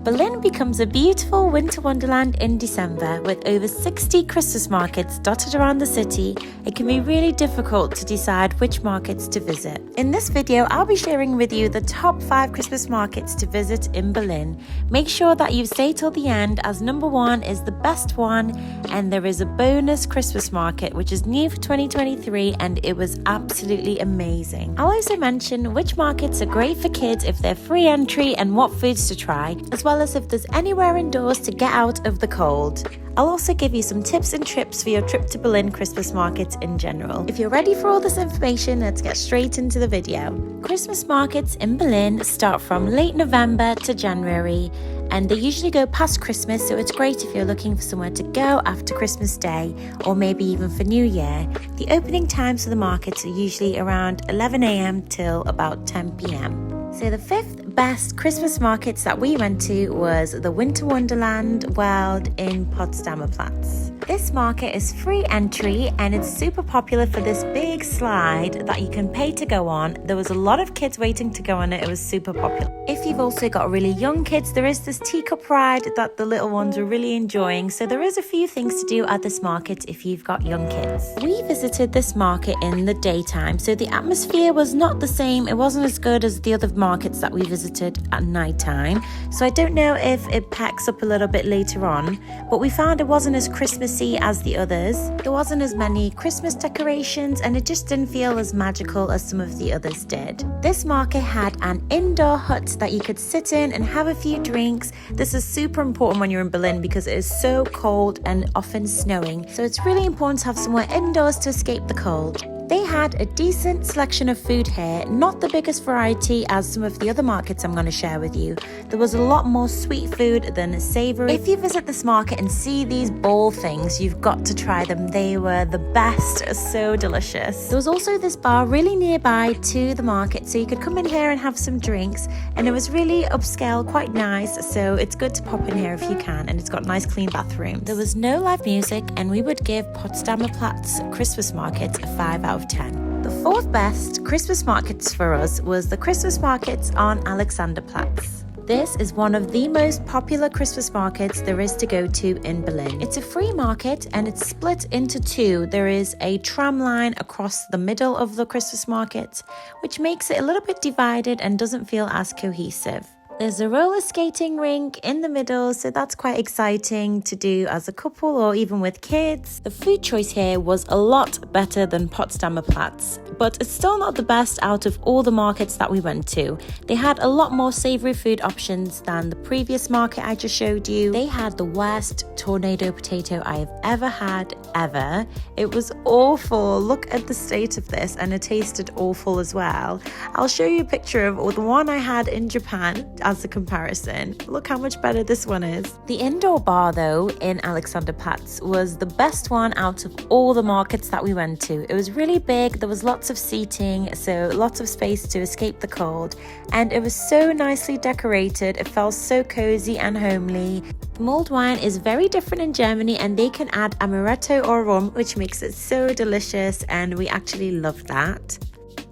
Berlin becomes a beautiful winter wonderland in December. With over 60 Christmas markets dotted around the city, it can be really difficult to decide which markets to visit. In this video, I'll be sharing with you the top 5 Christmas markets to visit in Berlin. Make sure that you stay till the end, as number 1 is the best one, and there is a bonus Christmas market which is new for 2023 and it was absolutely amazing. I'll also mention which markets are great for kids if they're free entry and what foods to try, as well as if there's anywhere indoors to get out of the cold. I'll also give you some tips and trips for your trip to Berlin Christmas markets in general. If you're ready for all this information, let's get straight into the video. Christmas markets in Berlin start from late November to January, and they usually go past Christmas, so it's great if you're looking for somewhere to go after Christmas Day or maybe even for New Year. The opening times for the markets are usually around 11 a.m. till about 10 p.m. So the 5th best Christmas markets that we went to was the Winter Wonderland World in Potsdamer Platz. This market is free entry and it's super popular for this big slide that you can pay to go on. There was a lot of kids waiting to go on it. It was super popular. If you've also got really young kids, there is this teacup ride that the little ones are really enjoying. So there is a few things to do at this market if you've got young kids. We visited this market in the daytime, so the atmosphere was not the same. It wasn't as good as the other markets that we visited at nighttime. So I don't know if it packs up a little bit later on, but we found it wasn't as Christmassy as the others. There wasn't as many Christmas decorations and it just didn't feel as magical as some of the others did. This market had an indoor hut that you could sit in and have a few drinks. This is super important when you're in Berlin because it is so cold and often snowing. So it's really important to have somewhere indoors to escape the cold. They had a decent selection of food here, not the biggest variety as some of the other markets I'm going to share with you. There was a lot more sweet food than savoury. If you visit this market and see these ball things, you've got to try them. They were the best, so delicious. There was also this bar really nearby to the market, so you could come in here and have some drinks, and it was really upscale, quite nice, so it's good to pop in here if you can, and it's got nice clean bathrooms. There was no live music, and we would give Potsdamer Platz Christmas market a 5 out of 10. The 4th best Christmas markets for us was the Christmas markets on Alexanderplatz. This is one of the most popular Christmas markets there is to go to in Berlin. It's a free market and it's split into 2. There is a tram line across the middle of the Christmas market, which makes it a little bit divided and doesn't feel as cohesive. There's a roller skating rink in the middle, so that's quite exciting to do as a couple or even with kids. The food choice here was a lot better than Potsdamer Platz, but it's still not the best out of all the markets that we went to. They had a lot more savoury food options than the previous market I just showed you. They had the worst tornado potato I have ever had, ever. It was awful. Look at the state of this, and it tasted awful as well. I'll show you a picture of the one I had in Japan as a comparison. Look how much better this one is. The indoor bar though in Alexanderplatz was the best one out of all the markets that we went to. It was really big, there was lots of seating, so lots of space to escape the cold, and it was so nicely decorated. It felt so cozy and homely. Mulled wine is very different in Germany and they can add amaretto or rum, which makes it so delicious, and we actually loved that.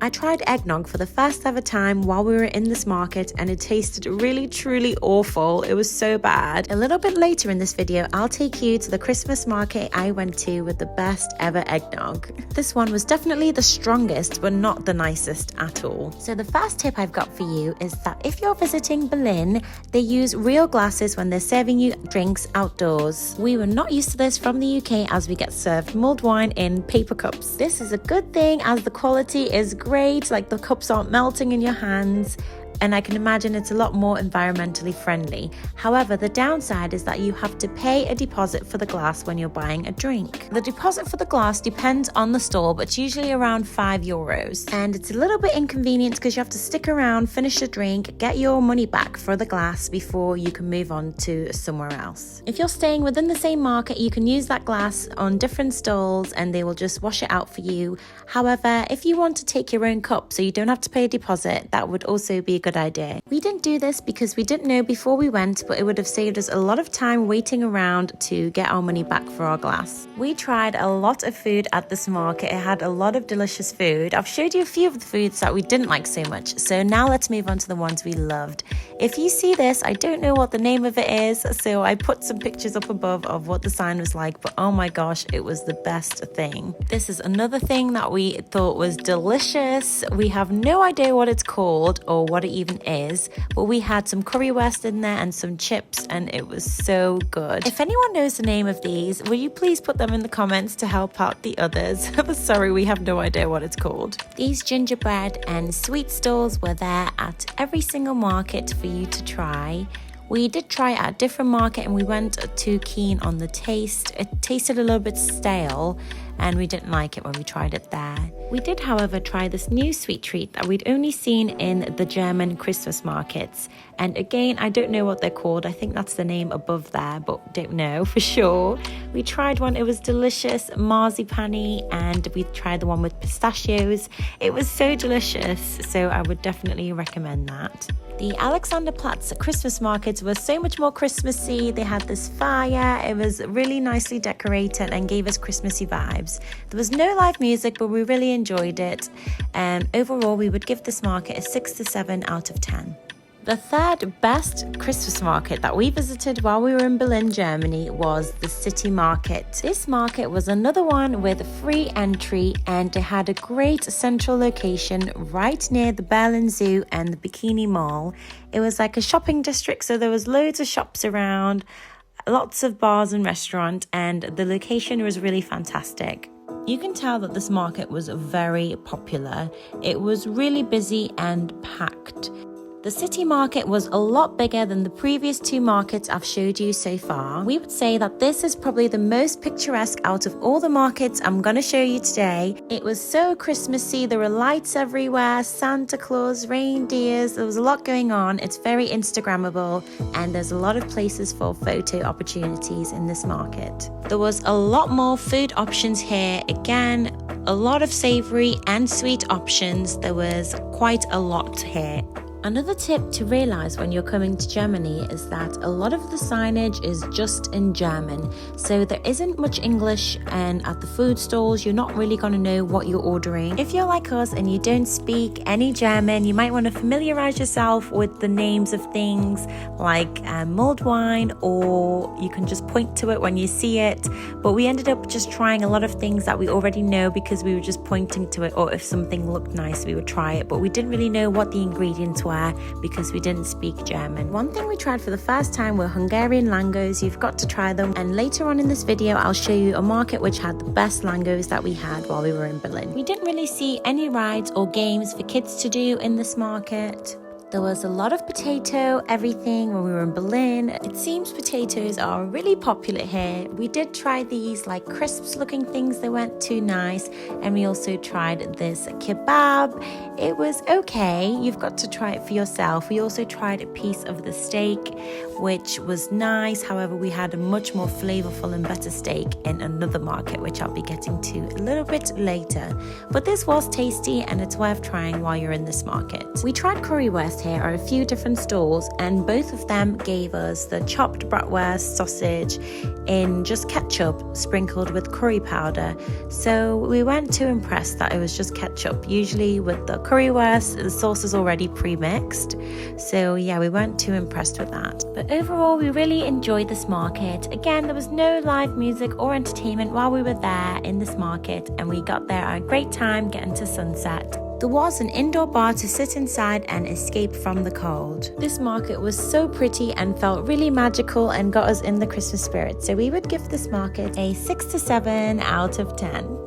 I tried eggnog for the first ever time while we were in this market and it tasted really truly awful. It was so bad. A little bit later in this video, I'll take you to the Christmas market I went to with the best ever eggnog. This one was definitely the strongest but not the nicest at all. So the first tip I've got for you is that if you're visiting Berlin, they use real glasses when they're serving you drinks outdoors. We were not used to this from the UK as we get served mulled wine in paper cups. This is a good thing as the quality is great, like the cups aren't melting in your hands, and I can imagine it's a lot more environmentally friendly. However, the downside is that you have to pay a deposit for the glass when you're buying a drink. The deposit for the glass depends on the store, but it's usually around €5. And it's a little bit inconvenient because you have to stick around, finish the drink, get your money back for the glass before you can move on to somewhere else. If you're staying within the same market, you can use that glass on different stalls and they will just wash it out for you. However, if you want to take your own cup so you don't have to pay a deposit, that would also be a good idea. We didn't do this because we didn't know before we went, but it would have saved us a lot of time waiting around to get our money back for our glass. We tried a lot of food at this market. It had a lot of delicious food. I've showed you a few of the foods that we didn't like so much, so now let's move on to the ones we loved. If you see this, I don't know what the name of it is, so I put some pictures up above of what the sign was like, but oh my gosh, it was the best thing. This is another thing that we thought was delicious. We have no idea what it's called or what it even is, but we had some currywurst in there and some chips, and it was so good. If anyone knows the name of these, will you please put them in the comments to help out the others? Sorry, we have no idea what it's called. These gingerbread and sweet stalls were there at every single market for you to try. We did try it at a different market and we weren't too keen on the taste. It tasted a little bit stale and we didn't like it when we tried it there. We did, however, try this new sweet treat that we'd only seen in the German Christmas markets. And again, I don't know what they're called. I think that's the name above there, but don't know for sure. We tried one, it was delicious, marzipan-y, and we tried the one with pistachios. It was so delicious, so I would definitely recommend that. The Alexanderplatz Christmas markets were so much more Christmassy. They had this fire. It was really nicely decorated and gave us Christmassy vibes. There was no live music, but we really enjoyed it. Overall, we would give this market a 6 to 7 out of 10. The third best Christmas market that we visited while we were in Berlin, Germany was the city market. This market was another one with free entry and it had a great central location right near the Berlin Zoo and the Bikini Mall. It was like a shopping district, so there was loads of shops around, lots of bars and restaurants, and the location was really fantastic. You can tell that this market was very popular. It was really busy and packed. The city market was a lot bigger than the previous two markets I've showed you so far. We would say that this is probably the most picturesque out of all the markets I'm going to show you today. It was so Christmassy, there were lights everywhere, Santa Claus, reindeers, there was a lot going on. It's very Instagrammable and there's a lot of places for photo opportunities in this market. There was a lot more food options here. Again, a lot of savoury and sweet options. There was quite a lot here. Another tip to realise when you're coming to Germany is that a lot of the signage is just in German, so there isn't much English, and at the food stalls you're not really going to know what you're ordering. If you're like us and you don't speak any German, you might want to familiarise yourself with the names of things like mulled wine, or you can just point to it when you see it. But we ended up just trying a lot of things that we already know because we were just pointing to it, or if something looked nice we would try it, but we didn't really know what the ingredients were because we didn't speak German. One thing we tried for the first time were Hungarian langos. You've got to try them, and later on in this video I'll show you a market which had the best langos that we had while we were in Berlin. We didn't really see any rides or games for kids to do in this market. There was a lot of potato everything when we were in Berlin. It seems potatoes are really popular here. We did try these like crisps looking things, they weren't too nice. And we also tried this kebab. It was okay, you've got to try it for yourself. We also tried a piece of the steak, which was nice. However, we had a much more flavorful and better steak in another market, which I'll be getting to a little bit later. But this was tasty and it's worth trying while you're in this market. We tried currywurst here at a few different stalls, and both of them gave us the chopped bratwurst sausage in just ketchup sprinkled with curry powder. So we weren't too impressed that it was just ketchup. Usually with the currywurst, the sauce is already pre-mixed. So yeah, we weren't too impressed with that. But overall, we really enjoyed this market. Again, there was no live music or entertainment while we were there in this market, and we got there at a great time getting to sunset. There was an indoor bar to sit inside and escape from the cold. This market was so pretty and felt really magical and got us in the Christmas spirit. So we would give this market a 6 to 7 out of 10.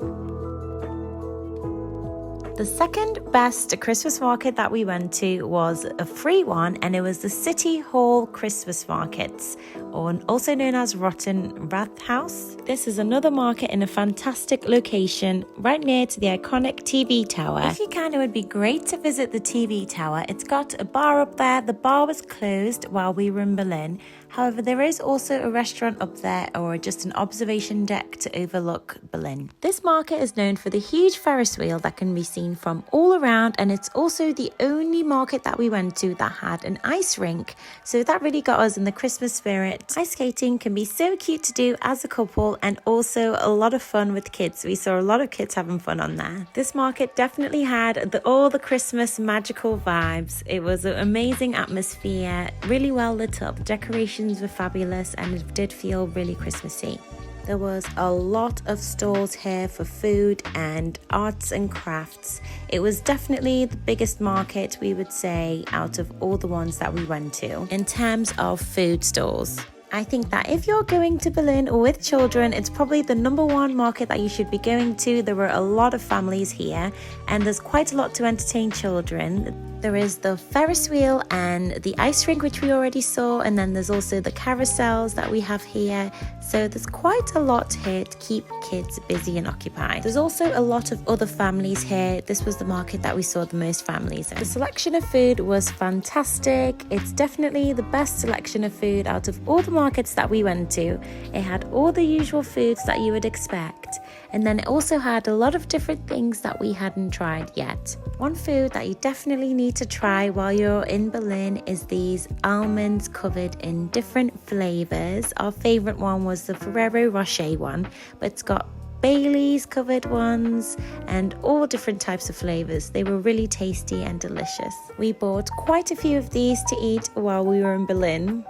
The second best Christmas market that we went to was a free one, and it was the City Hall Christmas Markets, or also known as Rathaus. This is another market in a fantastic location right near to the iconic TV tower. If you can, it would be great to visit the TV tower. It's got a bar up there. The bar was closed while we were in Berlin. However, there is also a restaurant up there, or just an observation deck to overlook Berlin. This market is known for the huge Ferris wheel that can be seen seen from all around, and it's also the only market that we went to that had an ice rink. So that really got us in the Christmas spirit. Ice skating can be so cute to do as a couple and also a lot of fun with kids. We saw a lot of kids having fun on there. This market definitely had all the Christmas magical vibes. It was an amazing atmosphere, really well lit up. Decorations were fabulous and it did feel really Christmassy. There was a lot of stalls here for food and arts and crafts. It was definitely the biggest market, we would say, out of all the ones that we went to in terms of food stalls. I think that if you're going to Berlin with children, it's probably the #1 market that you should be going to. There were a lot of families here and there's quite a lot to entertain children. There is the Ferris wheel and the ice rink, which we already saw, and then there's also the carousels that we have here. So there's quite a lot here to keep kids busy and occupied. There's also a lot of other families here. This was the market that we saw the most families in. The selection of food was fantastic. It's definitely the best selection of food out of all the markets that we went to. It had all the usual foods that you would expect, and then it also had a lot of different things that we hadn't tried yet. One food that you definitely need to try while you're in Berlin is these almonds covered in different flavors. Our favorite one was the Ferrero Rocher one, but it's got Bailey's covered ones and all different types of flavors. They were really tasty and delicious. We bought quite a few of these to eat while we were in Berlin.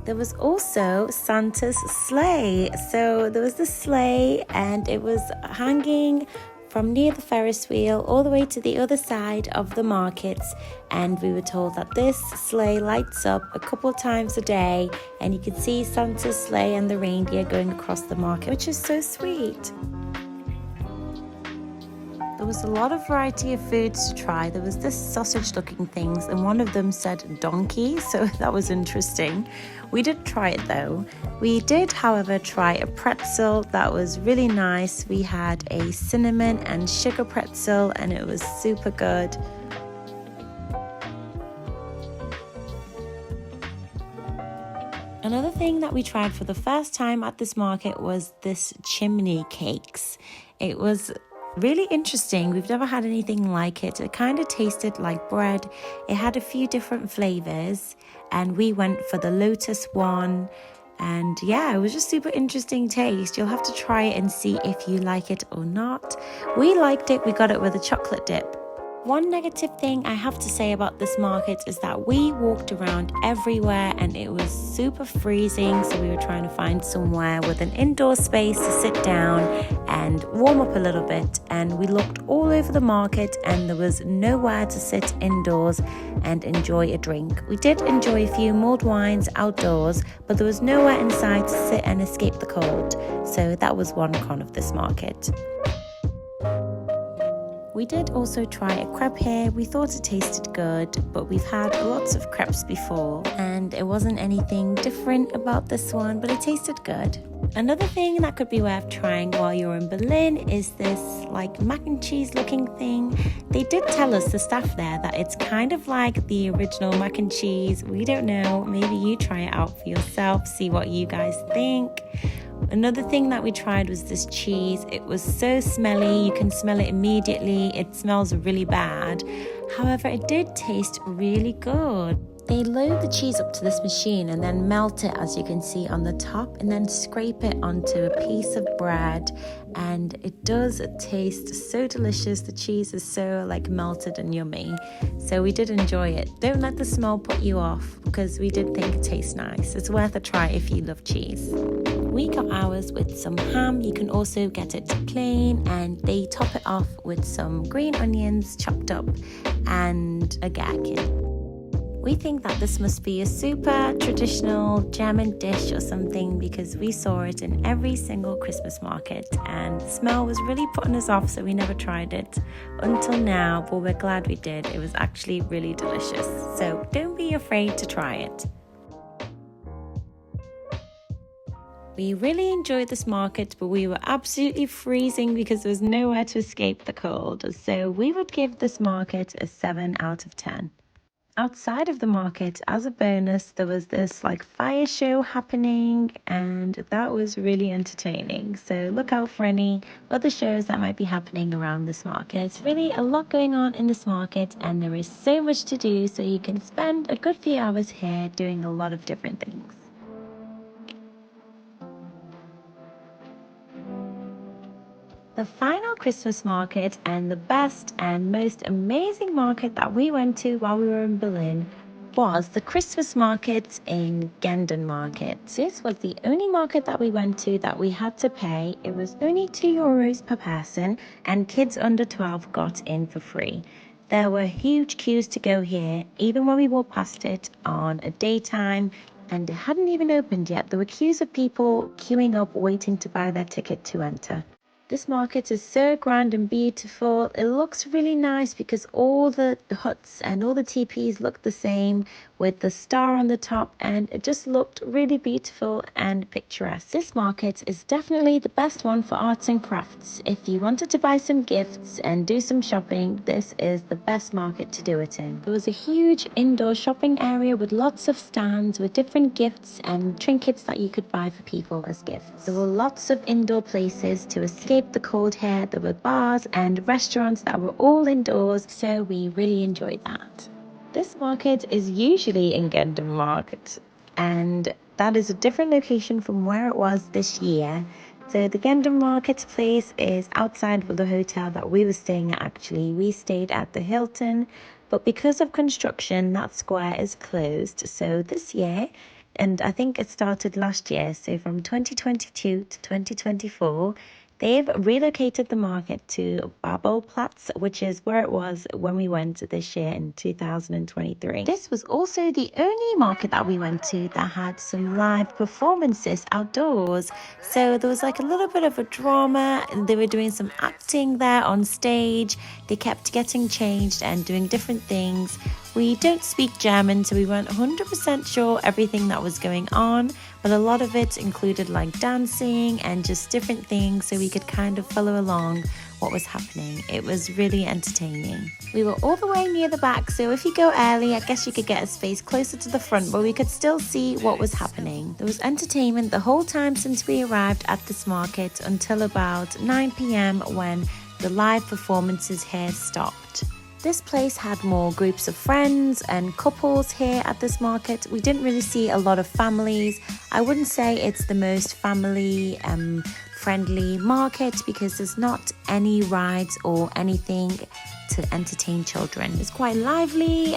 There was also Santa's sleigh. So there was the sleigh and it was hanging from near the Ferris wheel all the way to the other side of the markets, and we were told that this sleigh lights up a couple of times a day and you can see Santa's sleigh and the reindeer going across the market, which is so sweet. There was a lot of variety of foods to try. There was this sausage looking things and one of them said donkey, so that was interesting. We did try it though. We did, however, try a pretzel that was really nice. We had a cinnamon and sugar pretzel and it was super good. Another thing that we tried for the first time at this market was this chimney cakes. It was really interesting. We've never had anything like it. It kind of tasted like bread. It had a few different flavors and we went for the lotus one, and yeah, it was just super interesting taste. You'll have to try it and see if you like it or not. We liked it. We got it with a chocolate dip. One negative thing I have to say about this market is that we walked around everywhere and it was super freezing, so we were trying to find somewhere with an indoor space to sit down and warm up a little bit, and we looked all over the market and there was nowhere to sit indoors and enjoy a drink. We did enjoy a few mulled wines outdoors, but there was nowhere inside to sit and escape the cold, so that was one con of this market. We did also try a crepe here. We thought it tasted good, but we've had lots of crepes before and it wasn't anything different about this one, but it tasted good. Another thing that could be worth trying while you're in Berlin is this like mac and cheese looking thing. They did tell us, the staff there, that it's kind of like the original mac and cheese. We don't know, maybe you try it out for yourself, see what you guys think. Another thing that we tried was this cheese. It was so smelly, you can smell it immediately. It smells really bad. However, it did taste really good. They load the cheese up to this machine and then melt it, as you can see on the top, and then scrape it onto a piece of bread, and it does taste so delicious. The cheese is so like melted and yummy, so we did enjoy it. Don't let the smell put you off, because we did think it tastes nice. It's worth a try if you love cheese. We got ours with some ham. You can also get it plain, and they top it off with some green onions chopped up and a gherkin. We think that this must be a super traditional German dish or something, because we saw it in every single Christmas market and the smell was really putting us off, so we never tried it until now, but we're glad we did. It was actually really delicious, so don't be afraid to try it. We really enjoyed this market, but we were absolutely freezing because there was nowhere to escape the cold, so we would give this market a 7 out of 10. Outside of the market, as a bonus, there was this like fire show happening, and that was really entertaining. So look out for any other shows that might be happening around this market. There's really a lot going on in this market, and there is so much to do, so you can spend a good few hours here doing a lot of different things. The final Christmas market and the best and most amazing market that we went to while we were in Berlin was the Christmas market in Gendarmenmarkt. This was the only market that we went to that we had to pay. It was only €2 per person, and kids under 12 got in for free. There were huge queues to go here, even when we walked past it on a daytime, and it hadn't even opened yet. There were queues of people queuing up waiting to buy their ticket to enter. This market is so grand and beautiful. It looks really nice because all the huts and all the teepees look the same with the star on the top, and it just looked really beautiful and picturesque. This market is definitely the best one for arts and crafts. If you wanted to buy some gifts and do some shopping, this is the best market to do it in. There was a huge indoor shopping area with lots of stands with different gifts and trinkets that you could buy for people as gifts. There were lots of indoor places to escape the cold here. There were bars and restaurants that were all indoors, so we really enjoyed that. This market is usually in Gendarmenmarkt, and that is a different location from where it was this year. So the Gendarmenmarkt place is outside of the hotel that we were staying at. Actually, we stayed at the Hilton, but because of construction, that square is closed. So this year, and I think it started last year, so from 2022 to 2024, they've relocated the market to Bebelplatz, which is where it was when we went this year in 2023. This was also the only market that we went to that had some live performances outdoors. So there was like a little bit of a drama, and they were doing some acting there on stage. They kept getting changed and doing different things. We don't speak German, so we weren't 100% sure everything that was going on, but a lot of it included like dancing and just different things, so we could kind of follow along what was happening. It was really entertaining. We were all the way near the back, so if you go early, I guess you could get a space closer to the front, but we could still see what was happening. There was entertainment the whole time since we arrived at this market until about 9 p.m. when the live performances here stopped. This place had more groups of friends and couples here at this market. We didn't really see a lot of families. I wouldn't say it's the most family friendly market because there's not any rides or anything to entertain children. It's quite lively,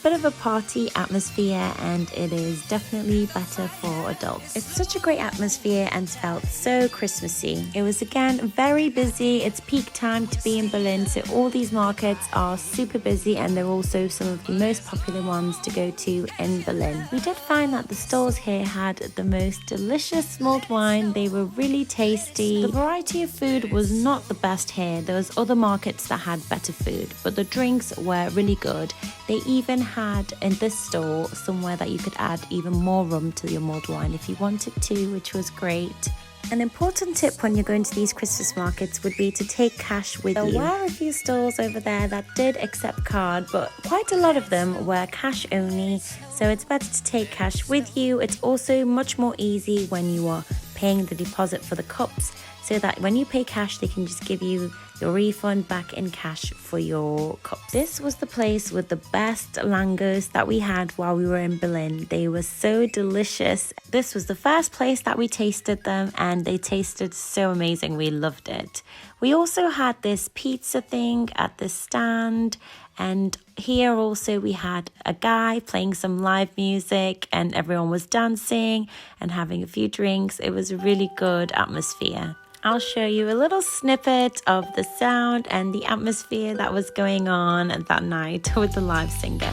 bit of a party atmosphere, and it is definitely better for adults. It's such a great atmosphere and felt so Christmassy. It was again very busy. It's peak time to be in Berlin, so all these markets are super busy, and they're also some of the most popular ones to go to in Berlin. We did find that the stalls here had the most delicious mulled wine. They were really tasty. The variety of food was not the best here. There was other markets that had better food, but the drinks were really good. They even had in this store somewhere that you could add even more rum to your mulled wine if you wanted to, which was great. An important tip when you're going to these Christmas markets would be to take cash with you. There were a few stores over there that did accept card, but quite a lot of them were cash only, so it's better to take cash with you. It's also much more easy when you are paying the deposit for the cups, so that when you pay cash, they can just give you your refund back in cash for your cups. This was the place with the best langos that we had while we were in Berlin. They were so delicious. This was the first place that we tasted them, and they tasted so amazing. We loved it. We also had this pizza thing at this stand, and here also we had a guy playing some live music, and everyone was dancing and having a few drinks. It was a really good atmosphere. I'll show you a little snippet of the sound and the atmosphere that was going on that night with the live singer.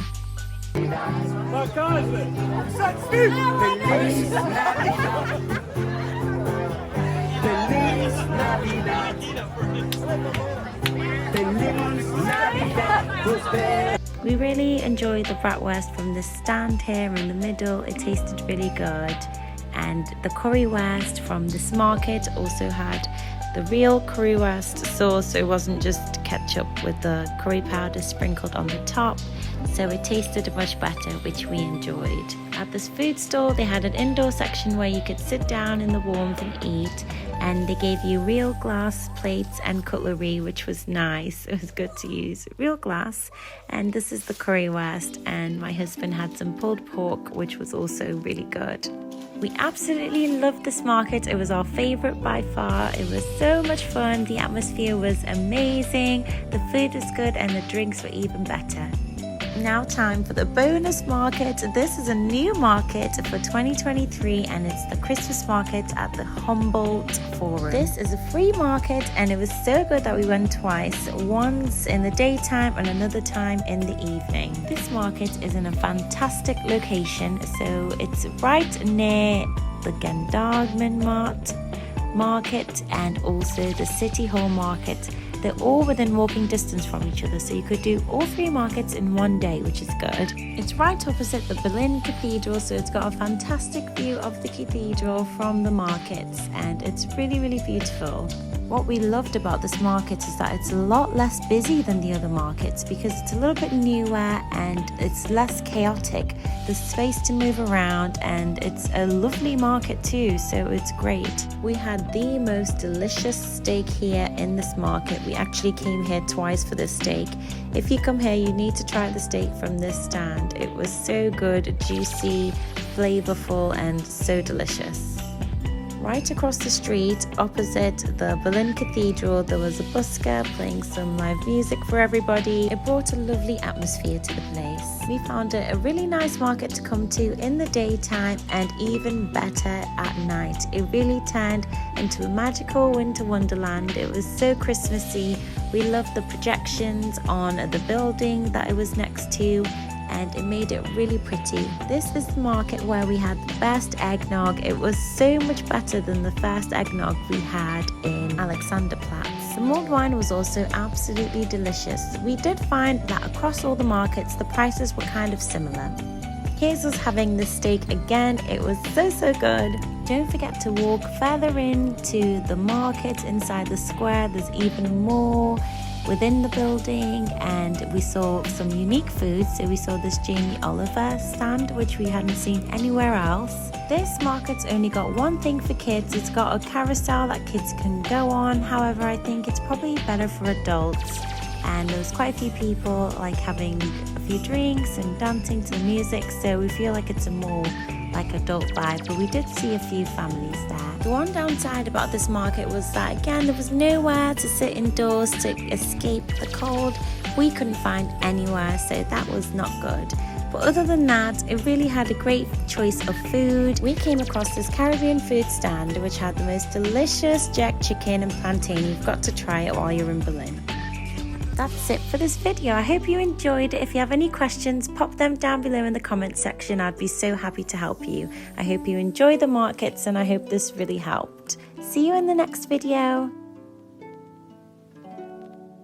We really enjoyed the bratwurst from the stand here in the middle. It tasted really good. And the currywurst from this market also had the real currywurst sauce, so it wasn't just ketchup with the curry powder sprinkled on the top, so it tasted much better, which we enjoyed. At this food stall, they had an indoor section where you could sit down in the warmth and eat, and they gave you real glass plates and cutlery, which was nice. It was good to use real glass. And this is the currywurst, and my husband had some pulled pork, which was also really good. We absolutely loved this market. It was our favorite by far. It was so much fun. The atmosphere was amazing. The food was good and the drinks were even better. Now time for the bonus market. This is a new market for 2023 and it's the Christmas market at the Humboldt Forum. This is a free market and it was so good that we went twice, once in the daytime and another time in the evening. This market is in a fantastic location, so it's right near the Gendarmenmarkt market and also the City Hall market. They're all within walking distance from each other, so you could do all three markets in one day, which is good. It's right opposite the Berlin Cathedral, so it's got a fantastic view of the cathedral from the markets, and it's really, really beautiful. What we loved about this market is that it's a lot less busy than the other markets because it's a little bit newer and it's less chaotic. There's space to move around and it's a lovely market too, so it's great. We had the most delicious steak here in this market. We actually came here twice for this steak. If you come here, you need to try the steak from this stand. It was so good, juicy, flavorful, and so delicious. Right across the street, opposite the Berlin Cathedral, there was a busker playing some live music for everybody. It brought a lovely atmosphere to the place. We found it a really nice market to come to in the daytime and even better at night. It really turned into a magical winter wonderland. It was so Christmassy. We loved the projections on the building that it was next to, and it made it really pretty. This is the market where we had the best eggnog. It was so much better than the first eggnog we had in Alexanderplatz. The mulled wine was also absolutely delicious. We did find that across all the markets, the prices were kind of similar. Here's us having the steak again. It was so good. Don't forget to walk further into the market inside the square. There's even more within the building, and we saw some unique foods. So we saw this Jamie Oliver stand, which we hadn't seen anywhere else. This market's only got one thing for kids. It's got a carousel that kids can go on. However, I think it's probably better for adults. And there was quite a few people like having a few drinks and dancing to the music, so we feel like it's a more like adult vibe, but we did see a few families there. The one downside about this market was that again there was nowhere to sit indoors to escape the cold. We couldn't find anywhere, so that was not good. But other than that, it really had a great choice of food. We came across this Caribbean food stand which had the most delicious jerk chicken and plantain. You've got to try it while you're in Berlin. That's it for this video. I hope you enjoyed it. If you have any questions, pop them down below in the comments section. I'd be so happy to help you. I hope you enjoy the markets and I hope this really helped. See you in the next video.